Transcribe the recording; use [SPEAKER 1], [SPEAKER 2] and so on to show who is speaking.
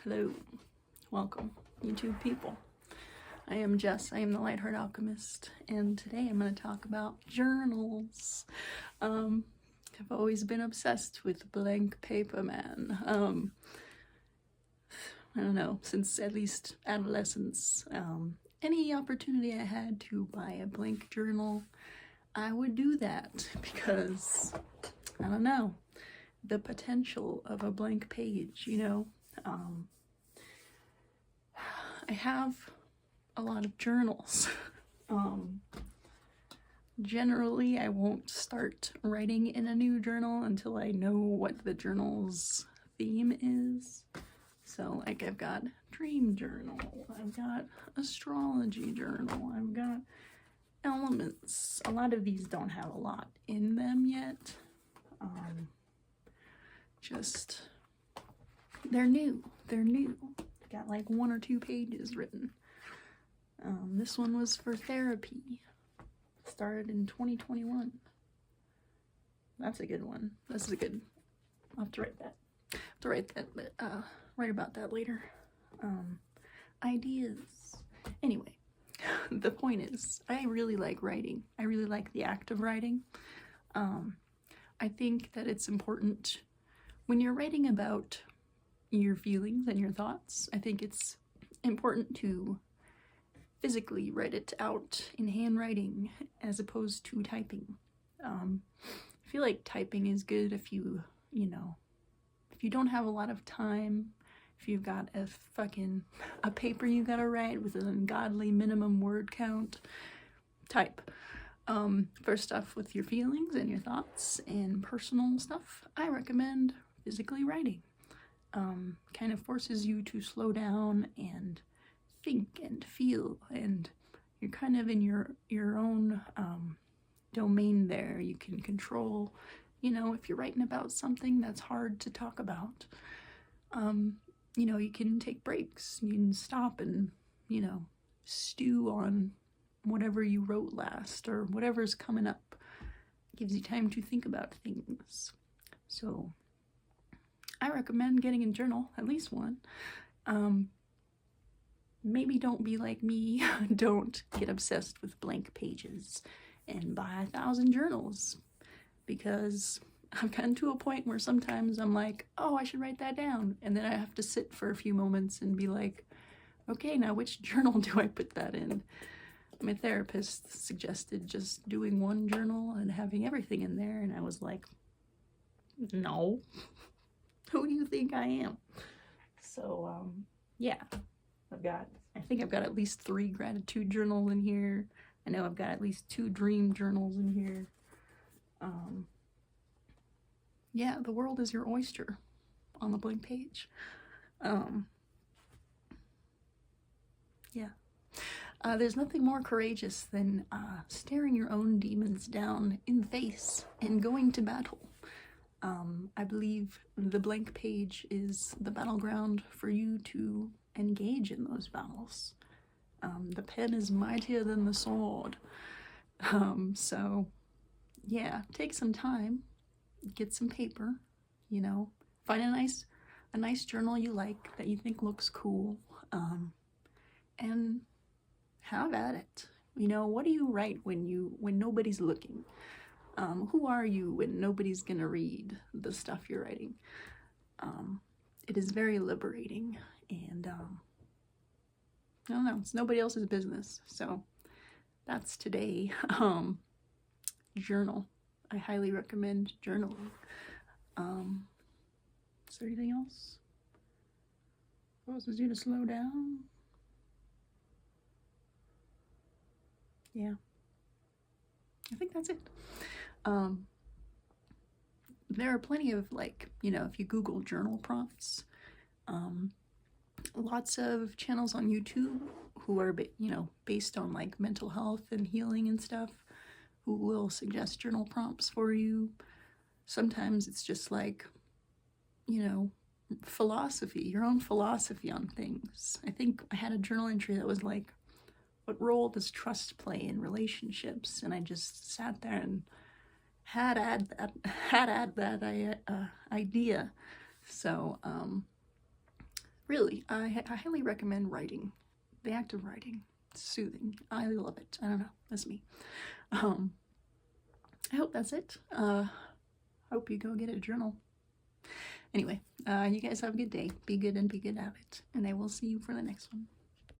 [SPEAKER 1] Hello, welcome, YouTube people. I am Jess, I am the Lightheart Alchemist, and today I'm going to talk about journals. I've always been obsessed with blank paper, man. I don't know, since at least adolescence. Any opportunity I had to buy a blank journal, I would do that because, I don't know, the potential of a blank page, you know? I have a lot of journals. Generally, I won't start writing in a new journal until I know what the journal's theme is. So, like, I've got dream journal, I've got astrology journal, I've got elements. A lot of these don't have a lot in them yet. They're new. Got like 1 or 2 pages written. This one was for therapy. Started in 2021. That's a good one. This is a good. I'll have to write that. Write about that later. Ideas. Anyway, the point is, I really like writing. I really like the act of writing. I think that it's important when you're writing about your feelings and your thoughts. I think it's important to physically write it out in handwriting as opposed to typing. I feel like typing is good if you don't have a lot of time, if you've got a paper you gotta write with an ungodly minimum word count, type. For stuff with your feelings and your thoughts and personal stuff, I recommend physically writing. Kind of forces you to slow down and think and feel, and you're kind of in your own domain there. You can control, if you're writing about something that's hard to talk about, you can take breaks, you can stop and, stew on whatever you wrote last or whatever's coming up. It gives you time to think about things. So I recommend getting a journal, at least one. Maybe don't be like me. Don't get obsessed with blank pages and buy 1,000 journals, because I've gotten to a point where sometimes I'm like, oh, I should write that down. And then I have to sit for a few moments and be like, okay, now which journal do I put that in? My therapist suggested just doing one journal and having everything in there. And I was like, no. Who do you think I am? So, yeah, I think I've got at least 3 gratitude journals in here. I know I've got at least 2 dream journals in here. Yeah, the world is your oyster on the blank page. Yeah. There's nothing more courageous than staring your own demons down in the face and going to battle. I believe the blank page is the battleground for you to engage in those battles. The pen is mightier than the sword. So, yeah, take some time, get some paper, find a nice journal you like, that you think looks cool, and have at it. What do you write when nobody's looking? Who are you when nobody's gonna read the stuff you're writing? It is very liberating, and I don't know, it's nobody else's business. So that's today. Journal. I highly recommend journaling. Is there anything else? Forces you to slow down. Yeah. I think that's it. There are plenty of, if you Google journal prompts, lots of channels on YouTube who are, based on like mental health and healing and stuff, who will suggest journal prompts for you. Sometimes it's just like, philosophy, your own philosophy on things. I think I had a journal entry that was like, what role does trust play in relationships? And I just sat there and had that idea. So Really, I highly recommend writing. The act of writing. It's soothing. I love it. I don't know. That's me. I hope that's it. Hope you go get a journal. Anyway, you guys have a good day. Be good and be good at it. And I will see you for the next one.